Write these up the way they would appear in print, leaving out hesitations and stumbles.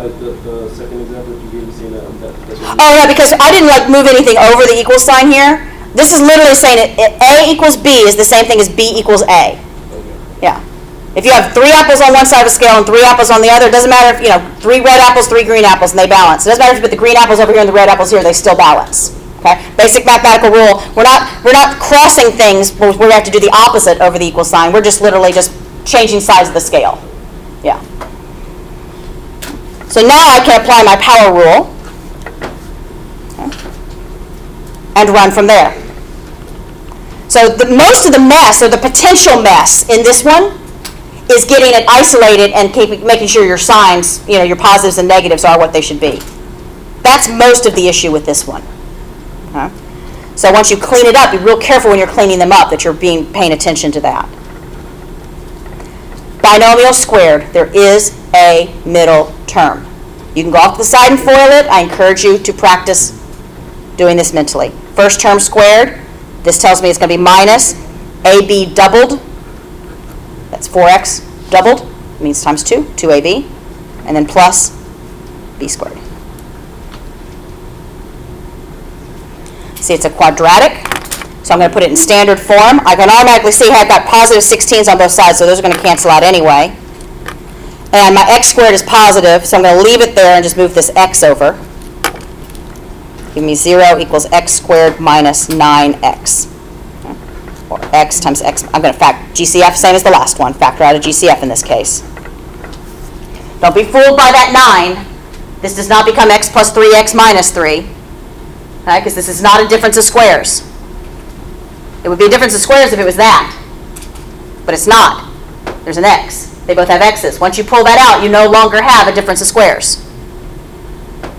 like the second example that you gave me saying that. Oh, yeah, because I didn't like move anything over the equal sign here. This is literally saying A equals B is the same thing as B equals A. Okay. Yeah. If you have 3 apples on one side of a scale and 3 apples on the other, it doesn't matter if, 3 red apples, 3 green apples, and they balance. It doesn't matter if you put the green apples over here and the red apples here, they still balance. Okay? Basic mathematical rule. We're not crossing things where we have to do the opposite over the equal sign. We're just literally just changing size of the scale. Yeah. So now I can apply my power rule and run from there. So most of the mess, or the potential mess in this one, is getting it isolated and making sure your signs, your positives and negatives are what they should be. That's most of the issue with this one. Okay? So once you clean it up, be real careful when you're cleaning them up that you're paying attention to that. Binomial squared, there is a middle term. You can go off to the side and FOIL it. I encourage you to practice doing this mentally. First term squared, this tells me it's going to be minus AB doubled. That's 4x doubled, means times 2, 2ab, and then plus b squared. See, it's a quadratic, so I'm going to put it in standard form. I can automatically see I've got positive 16s on both sides, so those are going to cancel out anyway. And my x squared is positive, so I'm going to leave it there and just move this x over. Give me 0 equals x squared minus 9x. Or x times x. I'm going to GCF, same as the last one. Factor out a GCF in this case. Don't be fooled by that 9. This does not become x plus 3x minus 3. Okay, because this is not a difference of squares. It would be a difference of squares if it was that. But it's not. There's an x. They both have x's. Once you pull that out, you no longer have a difference of squares.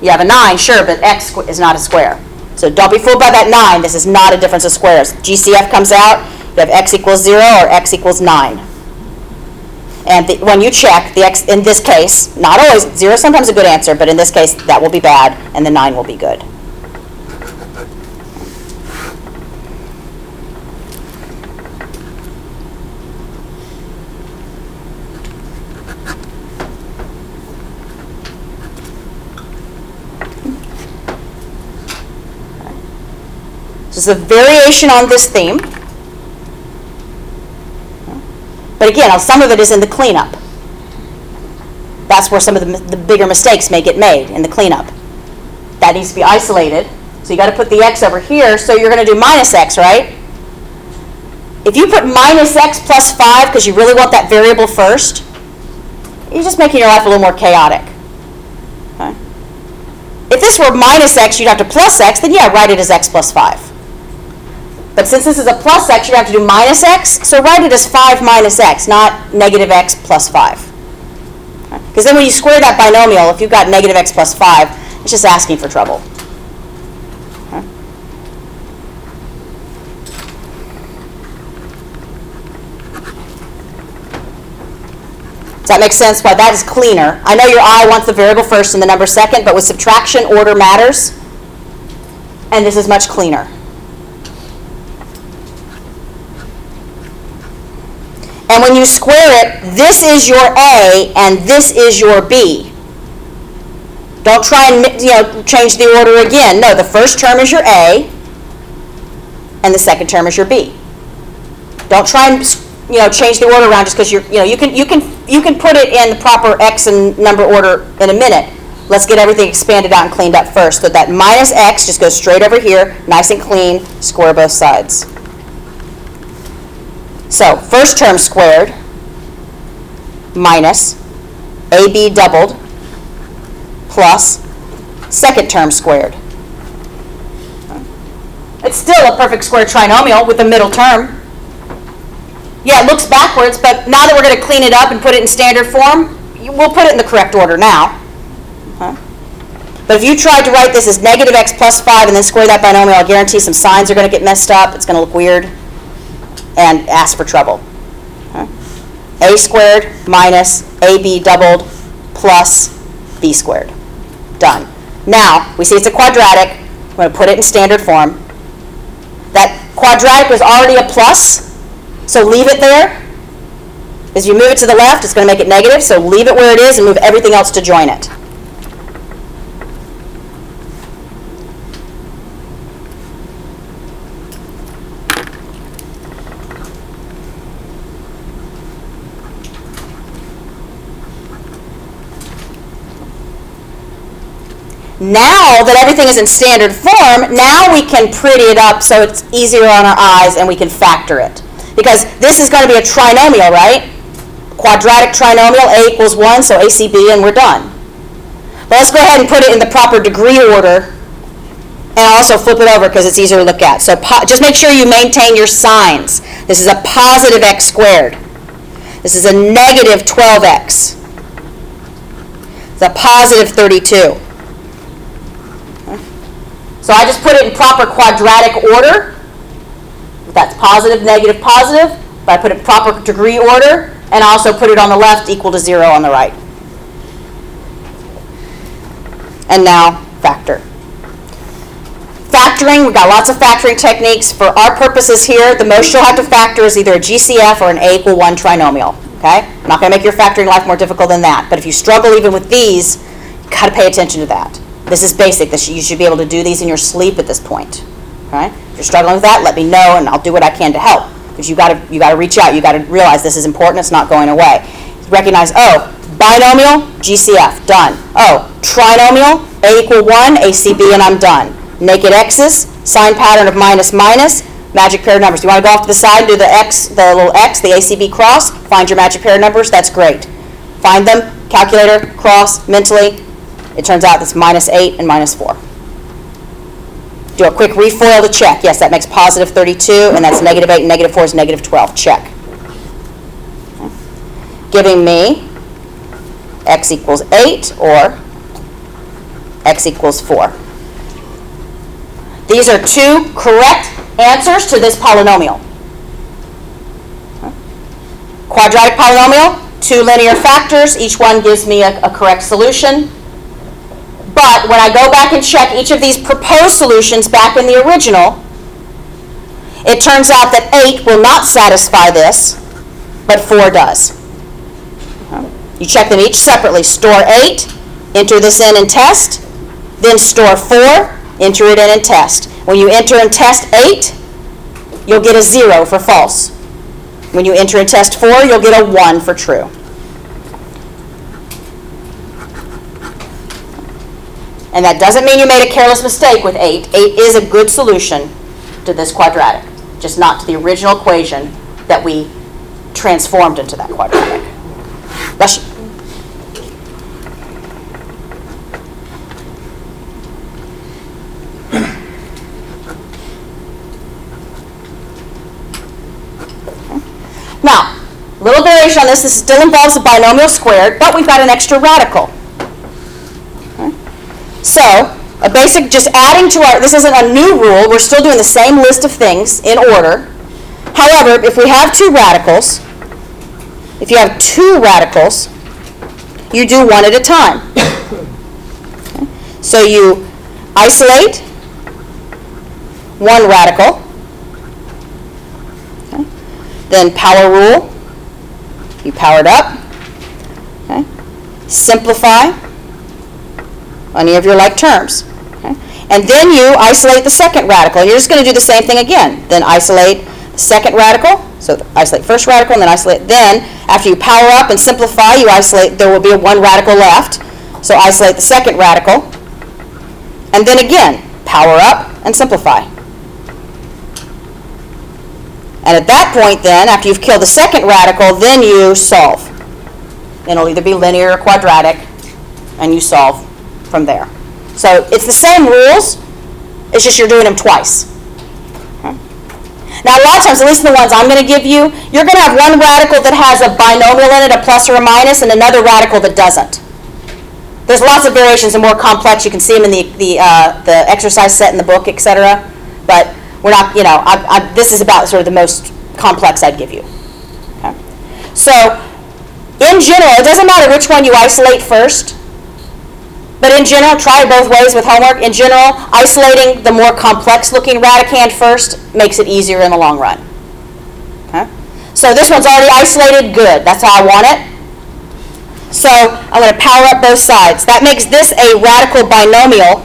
You have a 9, sure, but x is not a square. So don't be fooled by that 9. This is not a difference of squares. GCF comes out. You have x equals 0 or x equals 9. And when you check, the x in this case, not always, 0 is sometimes a good answer, but in this case, that will be bad, and the 9 will be good. This is a variation on this theme. But again, some of it is in the cleanup. That's where some of the bigger mistakes may get made, in the cleanup. That needs to be isolated. So you got to put the x over here, so you're going to do minus x, right? If you put minus x plus 5 because you really want that variable first, you're just making your life a little more chaotic. Okay? If this were minus x, you'd have to plus x, then yeah, write it as x plus 5. But since this is a plus x, you have to do minus x, so write it as 5 minus x, not negative x plus 5. Because then when you square that binomial, if you've got negative x plus 5, it's just asking for trouble. Okay. Does that make sense? Why that is cleaner? I know your eye wants the variable first and the number second, but with subtraction, order matters, and this is much cleaner. And when you square it, this is your A and this is your B. Don't try and change the order again. No, the first term is your A and the second term is your B. Don't try and change the order around just because you can put it in the proper X and number order in a minute. Let's get everything expanded out and cleaned up first. So that minus X just goes straight over here, nice and clean, square both sides. So, first term squared minus AB doubled plus second term squared. It's still a perfect square trinomial with a middle term. Yeah, it looks backwards, but now that we're going to clean it up and put it in standard form, we'll put it in the correct order now. But if you tried to write this as negative x plus 5 and then square that binomial, I guarantee some signs are going to get messed up. It's going to look weird and ask for trouble. A squared minus AB doubled plus B squared. Done. Now, we see it's a quadratic. I'm going to put it in standard form. That quadratic was already a plus, so leave it there. As you move it to the left, it's going to make it negative, so leave it where it is and move everything else to join it. Now that everything is in standard form, now we can pretty it up so it's easier on our eyes and we can factor it. Because this is going to be a trinomial, right? Quadratic trinomial, A equals 1, so ACB, and we're done. But let's go ahead and put it in the proper degree order, and also flip it over because it's easier to look at. So just make sure you maintain your signs. This is a positive x squared. This is a negative 12x. It's a positive 32. So I just put it in proper quadratic order. That's positive, negative, positive. But I put it in proper degree order, and I also put it on the left equal to 0 on the right. And now factor. Factoring, we've got lots of factoring techniques. For our purposes here, the most you'll have to factor is either a GCF or an A equal 1 trinomial. Okay? I'm not going to make your factoring life more difficult than that. But if you struggle even with these, you've got to pay attention to that. This is basic. You should be able to do these in your sleep at this point. Okay? If you're struggling with that, let me know, and I'll do what I can to help. Because you got to reach out. You got to realize this is important. It's not going away. Recognize, oh, binomial, GCF, done. Oh, trinomial, A equal 1, ACB, and I'm done. Naked x's, sign pattern of minus, minus, magic pair of numbers. You want to go off to the side and do the x, the little x, the ACB cross, find your magic pair of numbers, that's great. Find them, calculator, cross, mentally. It turns out it's minus 8 and minus 4. Do a quick refoil to check. Yes, that makes positive 32, and that's negative 8, and negative 4 is negative 12. Check. Okay. Giving me x equals 8 or x equals 4. These are two correct answers to this polynomial. Okay. Quadratic polynomial, two linear factors. Each one gives me a correct solution. But when I go back and check each of these proposed solutions back in the original, it turns out that 8 will not satisfy this, but 4 does. Okay. You check them each separately. Store 8, enter this in and test. Then store 4, enter it in and test. When you enter and test 8, you'll get a 0 for false. When you enter and test 4, you'll get a 1 for true. And that doesn't mean you made a careless mistake with 8. 8 is a good solution to this quadratic, just not to the original equation that we transformed into that quadratic. Bless you. Now, little variation on this. This still involves a binomial squared, but we've got an extra radical. Okay. So, a basic, just adding to our, this isn't a new rule. We're still doing the same list of things in order. However, if we have two radicals, you do one at a time. Okay. So you isolate one radical. Then power rule, you power it up. Okay. Simplify any of your like terms. Okay. And then you isolate the second radical. And you're just going to do the same thing again. Then isolate the second radical. So isolate first radical and then isolate. Then after you power up and simplify, you isolate, there will be one radical left. So isolate the second radical. And then again, power up and simplify. And at that point then, after you've killed the second radical, then you solve. It'll either be linear or quadratic, and you solve from there. So it's the same rules, it's just you're doing them twice. Okay. Now a lot of times, at least the ones I'm going to give you, you're going to have one radical that has a binomial in it, a plus or a minus, and another radical that doesn't. There's lots of variations and more complex. You can see them in the exercise set in the book, etc. But we're not, this is about sort of the most complex I'd give you. Okay? So, in general, it doesn't matter which one you isolate first, but in general, try it both ways with homework. In general, isolating the more complex looking radicand first makes it easier in the long run. Okay? So this one's already isolated, good. That's how I want it. So I'm going to power up both sides. That makes this a radical binomial.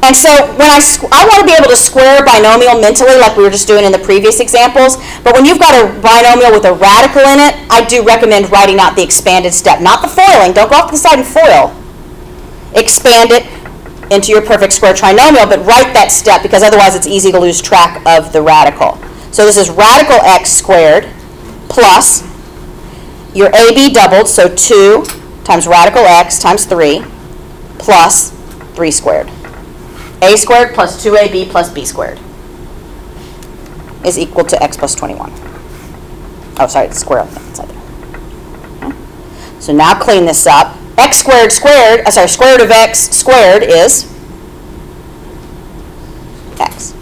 And so when I want to be able to square a binomial mentally like we were just doing in the previous examples, but when you've got a binomial with a radical in it, I do recommend writing out the expanded step, not the foiling. Don't go off to the side and foil. Expand it into your perfect square trinomial, but write that step because otherwise it's easy to lose track of the radical. So this is radical x squared plus your AB doubled, so 2 times radical x times 3 plus 3 squared. A squared plus 2AB plus B squared is equal to x plus 21. Oh, sorry, it's square on the inside there. Okay. So now clean this up. X squared squared, square root of x squared is x.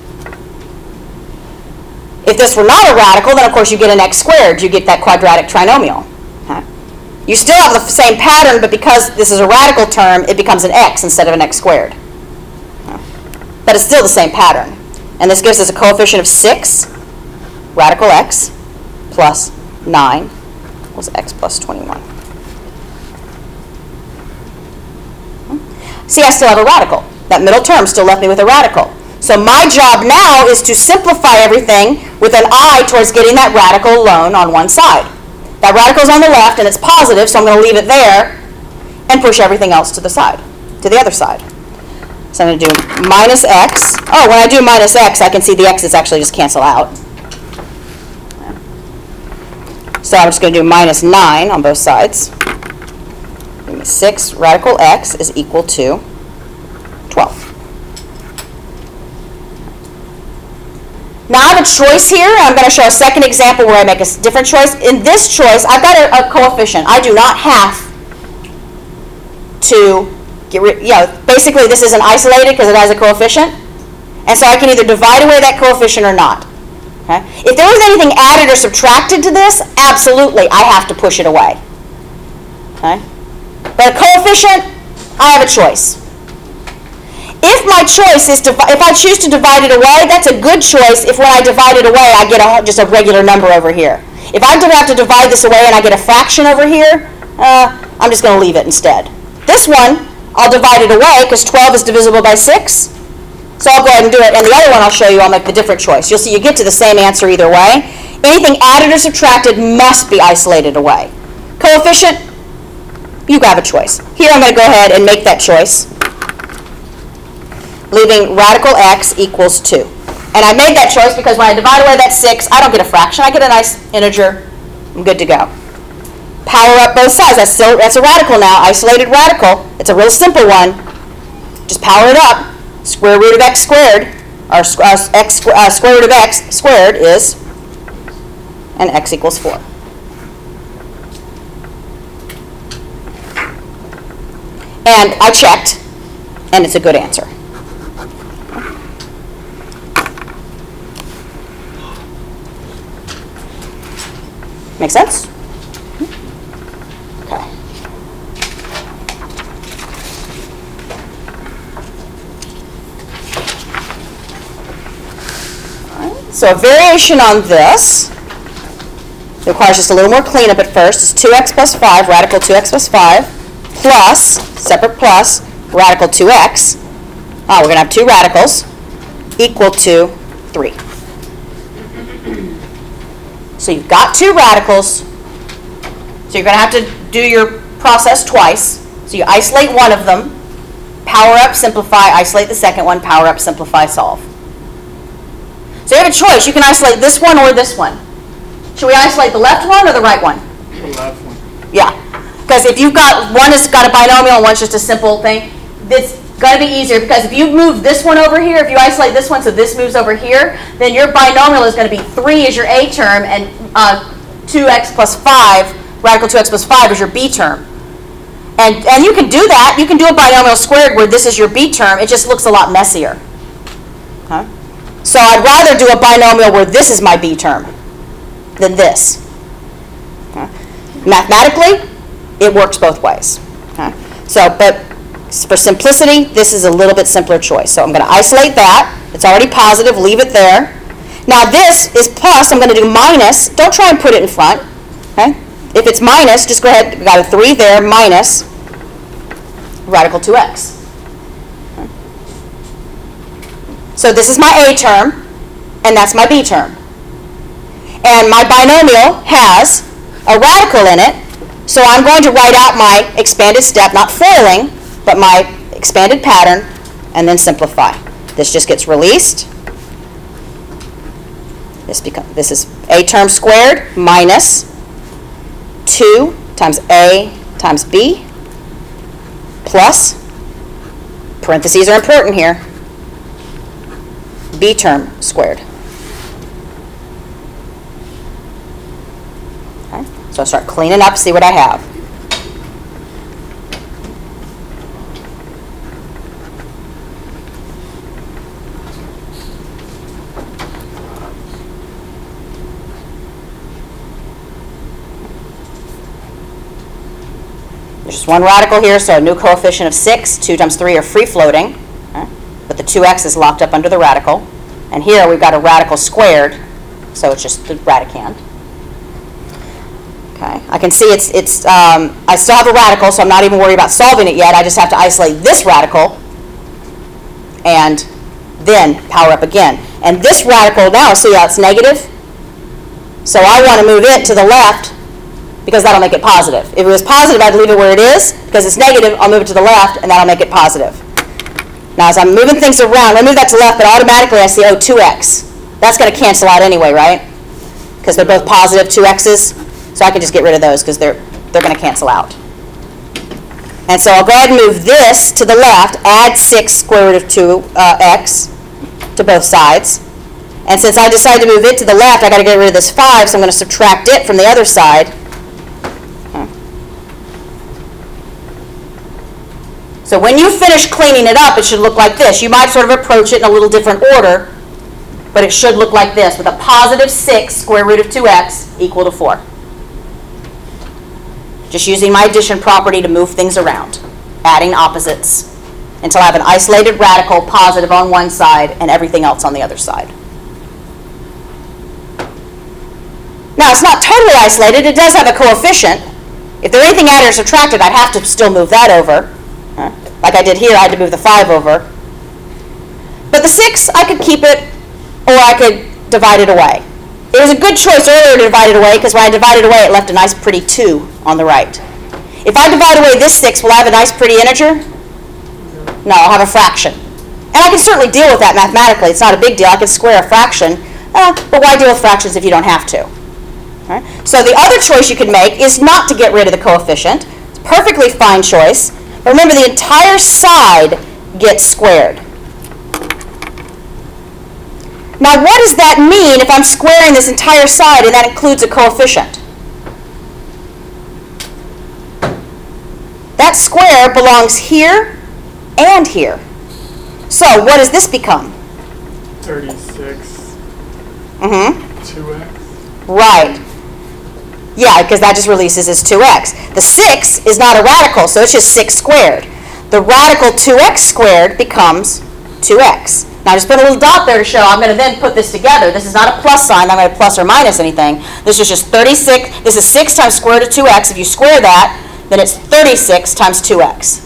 If this were not a radical, then of course you get an x squared. You get that quadratic trinomial. Okay. You still have the same pattern, but because this is a radical term, it becomes an x instead of an x squared. But it's still the same pattern. And this gives us a coefficient of 6, radical x, plus 9 equals x plus 21. See, I still have a radical. That middle term still left me with a radical. So my job now is to simplify everything with an eye towards getting that radical alone on one side. That radical's on the left, and it's positive, so I'm going to leave it there and push everything else to the side, to the other side. So I'm going to do minus x. Oh, when I do minus x, I can see the x's actually just cancel out. So I'm just going to do minus 9 on both sides. Give me 6 radical x is equal to 12. Now I have a choice here. I'm going to show a second example where I make a different choice. In this choice, I've got a coefficient. I do not have to get rid, basically this isn't isolated because it has a coefficient. And so I can either divide away that coefficient or not. Okay? If there was anything added or subtracted to this, absolutely, I have to push it away. Okay? But a coefficient, I have a choice. If my choice is, if I choose to divide it away, that's a good choice. If when I divide it away, I get just a regular number over here. If I have to divide this away and I get a fraction over here, I'm just going to leave it instead. This one, I'll divide it away because 12 is divisible by 6. So I'll go ahead and do it. And the other one I'll show you, I'll make the different choice. You'll see you get to the same answer either way. Anything added or subtracted must be isolated away. Coefficient, you have a choice. Here I'm going to go ahead and make that choice, leaving radical x equals 2. And I made that choice because when I divide away that 6, I don't get a fraction. I get a nice integer. I'm good to go. Power up both sides. That's a radical now, isolated radical. It's a real simple one. Just power it up. Square root of x squared, or square root of x squared is, and x equals 4. And I checked, and it's a good answer. Make sense? Okay. All right. So a variation on this requires just a little more cleanup at first. It's 2x plus 5, radical 2x plus 5, plus, separate plus, radical 2x. We're going to have two radicals equal to 3. So you've got two radicals, so you're going to have to do your process twice. So you isolate one of them, power up, simplify, isolate the second one, power up, simplify, solve. So you have a choice. You can isolate this one or this one. Should we isolate the left one or the right one? The left one. Yeah, because if you've got one that's got a binomial and one's just a simple thing, it's going to be easier because if you move this one over here, if you isolate this one so this moves over here, then your binomial is going to be 3 is your A term and 2x plus 5, radical 2x plus 5 is your B term. And you can do that. You can do a binomial squared where this is your B term. It just looks a lot messier. Okay? So I'd rather do a binomial where this is my B term than this. Okay? Mathematically, it works both ways. Okay? So, but for simplicity, this is a little bit simpler choice. So I'm going to isolate that. It's already positive. Leave it there. Now this is plus. I'm going to do minus. Don't try and put it in front. Okay? If it's minus, just go ahead. We've got a 3 there, minus radical 2x. Okay? So this is my A term, and that's my B term. And my binomial has a radical in it, so I'm going to write out my expanded step, not foiling, but my expanded pattern, and then simplify. This just gets released. This is A term squared minus 2 times A times B plus, parentheses are important here, B term squared. Okay. So I'll start cleaning up, see what I have. There's just one radical here, so a new coefficient of 6. 2 times 3 are free floating, okay? But the 2x is locked up under the radical. And here we've got a radical squared, so it's just the radicand. Okay, I can see I still have a radical, so I'm not even worried about solving it yet. I just have to isolate this radical and then power up again. And this radical now, see how it's negative? So I want to move it to the left because that'll make it positive. If it was positive, I'd leave it where it is. Because it's negative, I'll move it to the left, and that'll make it positive. Now, as I'm moving things around, I move that to the left, but automatically I see, oh, 2x. That's going to cancel out anyway, right? Because they're both positive 2x's. So I can just get rid of those because they're going to cancel out. And so I'll go ahead and move this to the left, add 6 square root of 2x to both sides. And since I decided to move it to the left, I got to get rid of this 5, so I'm going to subtract it from the other side. So when you finish cleaning it up, it should look like this. You might sort of approach it in a little different order, but it should look like this, with a positive 6 square root of 2x equal to 4. Just using my addition property to move things around, adding opposites, until I have an isolated radical positive on one side and everything else on the other side. Now, it's not totally isolated. It does have a coefficient. If there were anything added or subtracted, I'd have to still move that over. Like I did here, I had to move the 5 over. But the 6, I could keep it, or I could divide it away. It was a good choice earlier to divide it away, because when I divided away, it left a nice pretty 2 on the right. If I divide away this 6, will I have a nice pretty integer? No, I'll have a fraction. And I can certainly deal with that mathematically. It's not a big deal. I can square a fraction. But why deal with fractions if you don't have to? All right? So the other choice you could make is not to get rid of the coefficient. It's a perfectly fine choice. But remember, the entire side gets squared. Now, what does that mean if I'm squaring this entire side and that includes a coefficient? That square belongs here and here. So, what does this become? 36. 2x. Right. Yeah, because that just releases as 2x. The 6 is not a radical, so it's just 6 squared. The radical 2x squared becomes 2x. Now, I just put a little dot there to show I'm going to then put this together. This is not a plus sign. I'm going to plus or minus anything. This is just 36. This is 6 times square root of 2x. If you square that, then it's 36 times 2x.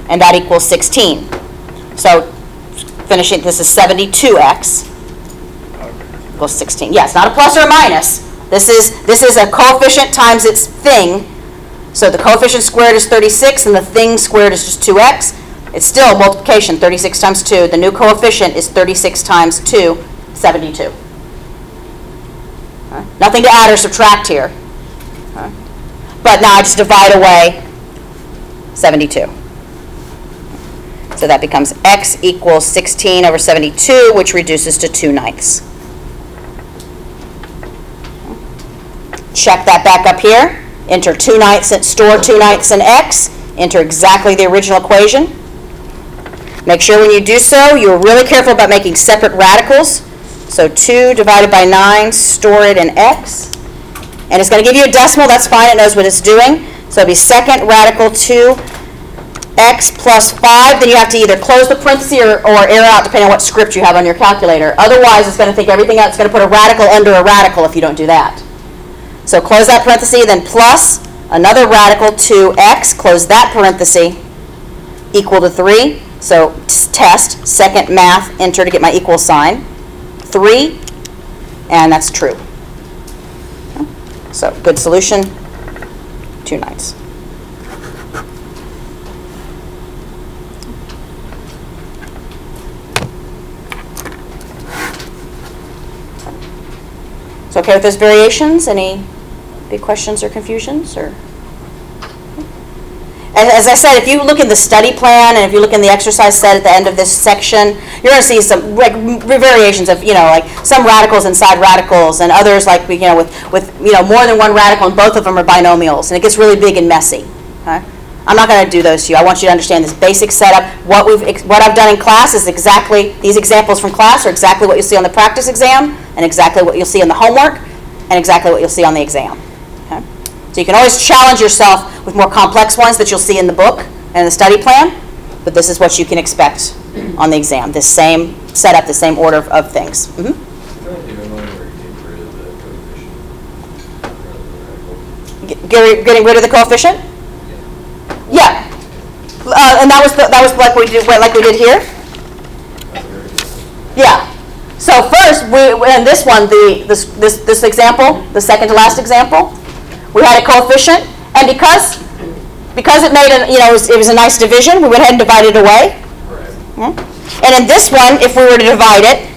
And that equals 16. So, finishing, this is 72x equals 16. Yeah, it's not a plus or a minus. This is a coefficient times its thing. So the coefficient squared is 36, and the thing squared is just 2x. It's still multiplication, 36 times 2. The new coefficient is 36 times 2, 72. Nothing to add or subtract here. But now I just divide away 72. So that becomes x equals 16 over 72, which reduces to 2/9. Check that back up here. Enter 2/9 and store 2/9 in x. Enter exactly the original equation. Make sure when you do so, you're really careful about making separate radicals. So 2 divided by 9, store it in x. And it's going to give you a decimal. That's fine. It knows what it's doing. So it'll be second radical 2x plus 5. Then you have to either close the parenthesis or error out, depending on what script you have on your calculator. Otherwise, it's going to think everything else. It's going to put a radical under a radical if you don't do that. So close that parenthesis, then plus another radical 2x, close that parenthesis, equal to 3. So test, second math, enter to get my equal sign. 3, and that's true. So good solution, 2/9. So okay with those variations? Any big questions or confusions? Or as I said, if you look in the study plan and if you look in the exercise set at the end of this section, you're going to see some like variations of, like some radicals inside radicals and others like, with more than one radical and both of them are binomials, and it gets really big and messy. Okay? I'm not going to do those to you. I want you to understand this basic setup. What I've done in class is exactly, these examples from class are exactly what you'll see on the practice exam and exactly what you'll see in the homework and exactly what you'll see on the exam. Okay? So you can always challenge yourself with more complex ones that you'll see in the book and the study plan, but this is what you can expect on the exam, this same setup, the same order of things. Getting rid of the coefficient? Yeah, and that was like we did here. Yeah. So first, in this one, this example, the second to last example, we had a coefficient, and because it made it was a nice division, we went ahead and divided it away. Right. And in this one, if we were to divide it,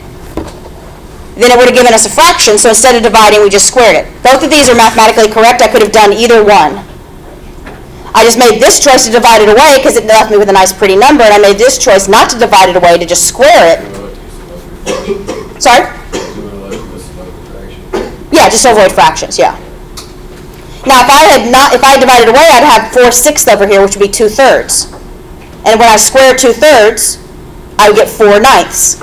then it would have given us a fraction. So instead of dividing, we just squared it. Both of these are mathematically correct. I could have done either one. I just made this choice to divide it away because it left me with a nice pretty number, and I made this choice not to divide it away, to just square it. Sorry? Yeah, just to avoid fractions, yeah. Now if I divided away, I'd have 4/6 over here, which would be 2/3. And when I square 2/3, I would get 4/9.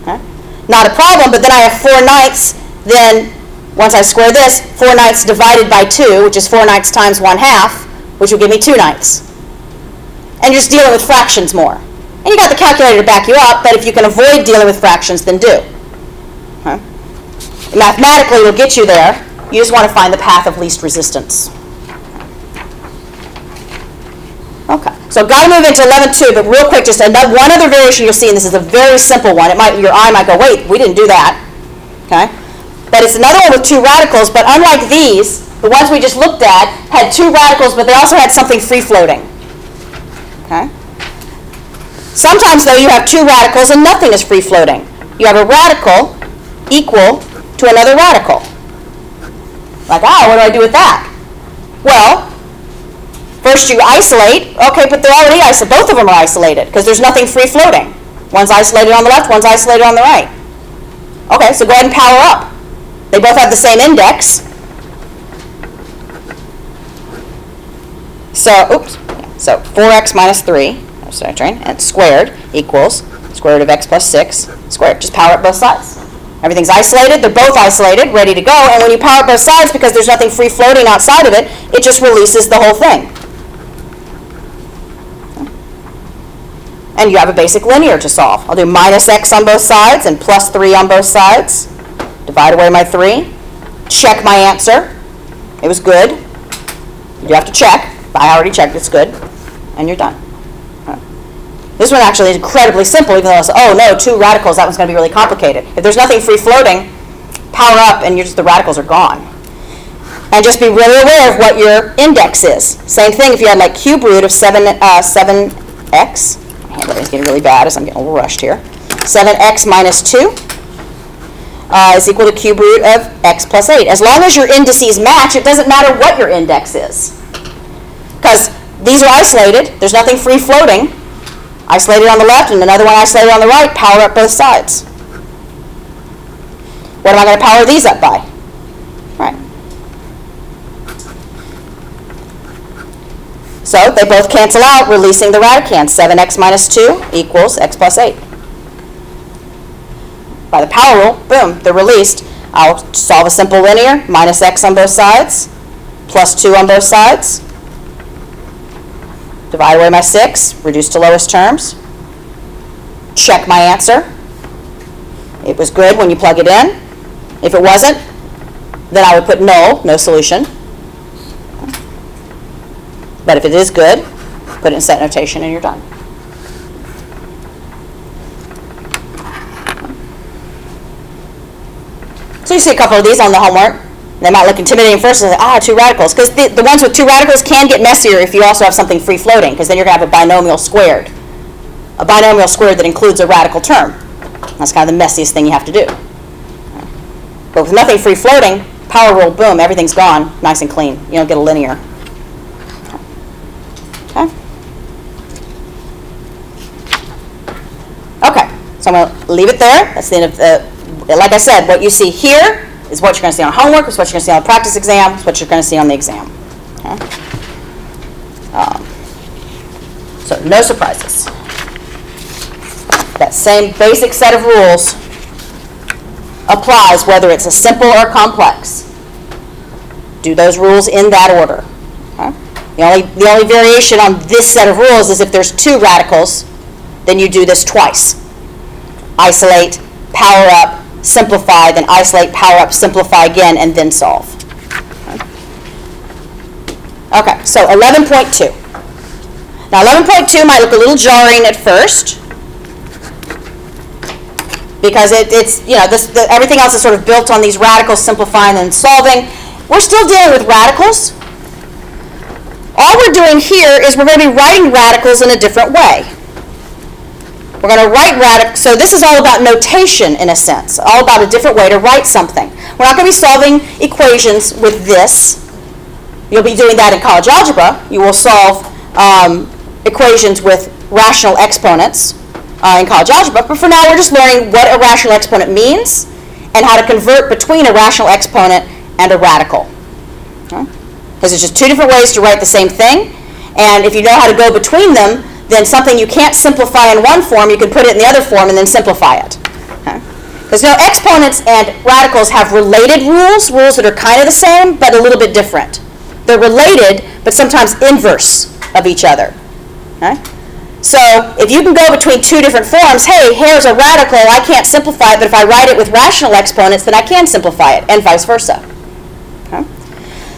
Okay? Not a problem, but then I have 4/9, then once I square this, 4/9 divided by 2, which is 4/9 times 1/2, which will give me 2/9. And you're just dealing with fractions more. And you got the calculator to back you up, but if you can avoid dealing with fractions, then do. Okay? Mathematically, it'll get you there. You just want to find the path of least resistance. Okay, so got to move into 11.2, but real quick, just one other variation you'll see, and this is a very simple one. Your eye might go, wait, we didn't do that. Okay? But it's another one with two radicals, but unlike these, the ones we just looked at had two radicals, but they also had something free-floating. Okay? Sometimes, though, you have two radicals and nothing is free-floating. You have a radical equal to another radical. Like, what do I do with that? Well, first you isolate. Okay, but they're already isolated. Both of them are isolated because there's nothing free-floating. One's isolated on the left, one's isolated on the right. Okay, so go ahead and power up. They both have the same index. So 4x minus 3, and squared equals square root of x plus 6 squared. Just power up both sides. Everything's isolated. They're both isolated, ready to go. And when you power up both sides, because there's nothing free floating outside of it, it just releases the whole thing. And you have a basic linear to solve. I'll do minus x on both sides and plus 3 on both sides. Divide away my 3. Check my answer. It was good. You do have to check. I already checked. It's good. And you're done. This one actually is incredibly simple, even though it's, oh no, two radicals, that one's going to be really complicated. If there's nothing free floating, power up and the radicals are gone. And just be really aware of what your index is. Same thing if you had like cube root of 7x. My handwriting's getting really bad as I'm getting a little rushed here. 7x minus 2 is equal to cube root of x plus 8. As long as your indices match, it doesn't matter what your index is. Because these are isolated, there's nothing free floating. Isolated on the left and another one isolated on the right, power up both sides. What am I going to power these up by? Right. So they both cancel out, releasing the radicand. 7x minus 2 equals x plus 8. By the power rule, boom, they're released. I'll solve a simple linear, minus x on both sides, plus 2 on both sides. Divide away my 6, reduce to lowest terms. Check my answer. It was good when you plug it in. If it wasn't, then I would put null, no solution. But if it is good, put it in set notation and you're done. So you see a couple of these on the homework. They might look intimidating first and say, two radicals. Because the ones with two radicals can get messier if you also have something free floating, because then you're going to have a binomial squared. A binomial squared that includes a radical term. That's kind of the messiest thing you have to do. But with nothing free floating, power rule, boom, everything's gone, nice and clean. You don't get a linear. Okay. Okay, so I'm going to leave it there. That's the end of the, like I said, what you see here is what you're going to see on homework, is what you're going to see on the practice exam, is what you're going to see on the exam. Okay. So no surprises. That same basic set of rules applies whether it's a simple or complex. Do those rules in that order. Okay? The only variation on this set of rules is if there's two radicals, then you do this twice. Isolate, power up, simplify, then isolate, power up, simplify again, and then solve. Okay, so 11.2. Now 11.2 might look a little jarring at first, because it's everything else is sort of built on these radicals, simplifying and solving. We're still dealing with radicals. All we're doing here is we're going to be writing radicals in a different way. We're going to write radicals, so this is all about notation in a sense, all about a different way to write something. We're not going to be solving equations with this. You'll be doing that in college algebra. You will solve equations with rational exponents in college algebra, but for now we're just learning what a rational exponent means and how to convert between a rational exponent and a radical. Because there's just two different ways to write the same thing, and if you know how to go between them, then something you can't simplify in one form, you can put it in the other form and then simplify it. Because exponents and radicals have related rules that are kind of the same, but a little bit different. They're related, but sometimes inverse of each other. Okay? So if you can go between two different forms, hey, here's a radical, I can't simplify it, but if I write it with rational exponents, then I can simplify it, and vice versa. Okay?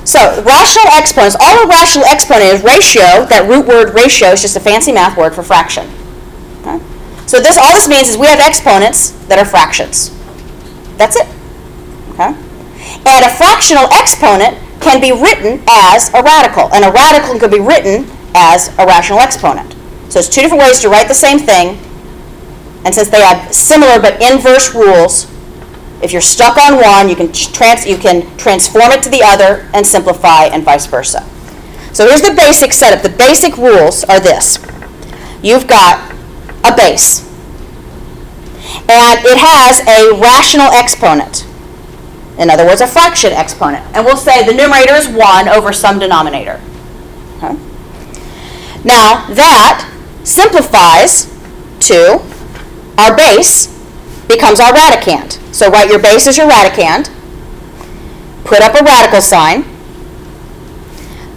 So rational exponents, all a rational exponent is ratio. That root word ratio is just a fancy math word for fraction. Okay? So all this means is we have exponents that are fractions. That's it. Okay? And a fractional exponent can be written as a radical, and a radical can be written as a rational exponent. So it's two different ways to write the same thing, and since they have similar but inverse rules, if you're stuck on one, you can transform it to the other and simplify, and vice versa. So here's the basic setup. The basic rules are this. You've got a base, and it has a rational exponent. In other words, a fraction exponent. And we'll say the numerator is 1 over some denominator. Okay? Now that simplifies to our base becomes our radicand. So write your base as your radicand. Put up a radical sign.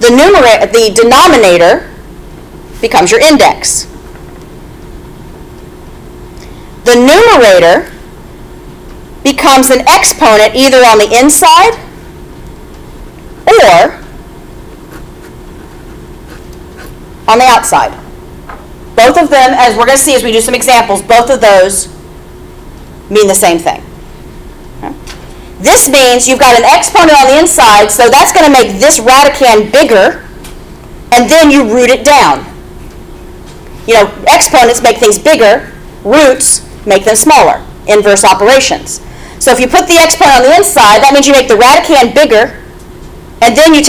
The denominator becomes your index. The numerator becomes an exponent either on the inside or on the outside. Both of them, as we're going to see as we do some examples, both of those mean the same thing. Okay? This means you've got an exponent on the inside, so that's going to make this radicand bigger, and then you root it down. Exponents make things bigger, roots make them smaller, inverse operations. So if you put the exponent on the inside, that means you make the radicand bigger, and then you take